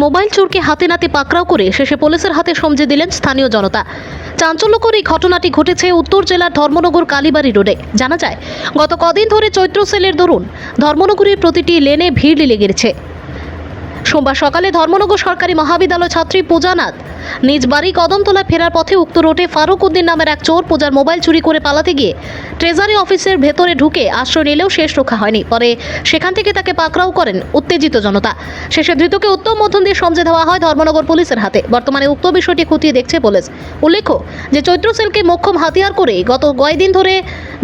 Mobile চোরকে হাতে নাতে পাকড়াও করে শেষে পুলিশের হাতে সমঝে দিলেন স্থানীয় জনতা। চাঞ্চল্যকর এই ঘটনাটি ঘটেছে উত্তর জেলার ধর্মনগর কালীবাড়ি রোডে। জানা যায়, গত কদিন ধরে চৈত্র সেলের দরুন ধর্মনগরের প্রতিটি লেনে ভিড় লেগে গেছে। সোমবার সকালে ধর্মনগর সরকারি মহাবিদ্যালয় ছাত্রী পূজা নাথ নিজ বাড়ি কদমতলায় ফেরার পথে উক্ত রোডে ফারুক উদ্দিন নামের এক চোর পূজার মোবাইল চুরি করে পালাতে গিয়ে ট্রেজারি অফিসের ভেতরে ঢুকে আশ্রয় নিলেও শেষ রক্ষা হয়নি। পরে সেখান থেকে তাকে পাকড়াও করেন উত্তেজিত জনতা। শেষে ধৃতকে উত্তম মধ্যম দিয়ে সমঝে দেওয়া হয় ধর্মনগর পুলিশের হাতে। বর্তমানে উক্ত বিষয়টি খতিয়ে দেখছে পুলিশ। উল্লেখ্য যে চৈত্র সেলকে মোক্ষম হাতিয়ার করে গত কয়েকদিন ধরে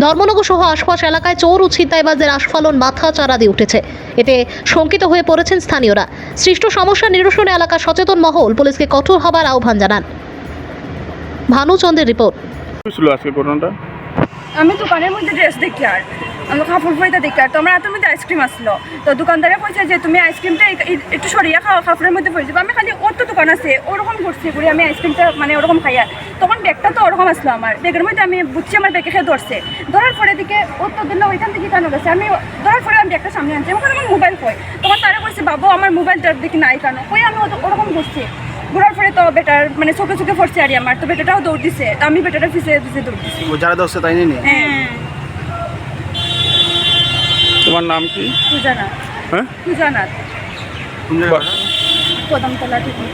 ধর্মনগর সহ আশপাশ এলাকায় চোর ও ছিনতাইবাজদের আস্ফালন মাথা চাড়া দিয়ে উঠেছে। এতে শঙ্কিত হয়ে পড়েছেন স্থানীয়রা। সৃষ্ট সমস্যা নিরসনে এলাকার সচেতন মহল পুলিশকে কঠোর হবার আহ্বান জানান। ভানুচন্দ্রের রিপোর্ট। আজকে ঘটনাটা আমি দোকানের মধ্যে ড্রেস দেখি আর আমি কাপড় পরিতে দেখি আর তো আমার হাতের মধ্যে আইসক্রিম আসলো। তো দোকানদারে বলছে যে তুমি আইসক্রিমটা একটু সরিয়ে খাও, কাপড়ের মধ্যে পড়ে যাবো। আমি খালি ওর তো দোকান আছে ওরকম করছি করি আমি আইসক্রিমটা মানে ওরকম খাই। আর তখন ব্যাগটা তো ওরকম আসলো আমার ব্যাগের মধ্যে। আমি বুঝছি আমার ব্যাগে খেয়ে ধরছে, ধরার পরে দিকে ওর তো দিল ওইখান থেকে কেন গেছে। আমি ধরার পরে আমি ব্যাগটা সামনে আনছি, ওখানে আমার মোবাইল কই। তখন তারা বলছে বাবু আমার মোবাইলটা দেখি নাই কেন কই। আমি ওরকম করছি ঘোরার পরে তো বেটার মানে চোখে চোখে পড়ছে আর আমার তো বেটাটাও দৌড় দিছে। আমি বেটাটা পিছিয়ে পিছিয়ে দৌড় দিছি। যারা ধরছে তাই নিয়ে হ্যাঁ তোমার নাম কি? পূজা নাথ। হ্যাঁ, পূজা নাথ, কোন জায়গায় কদমতলা থেকে।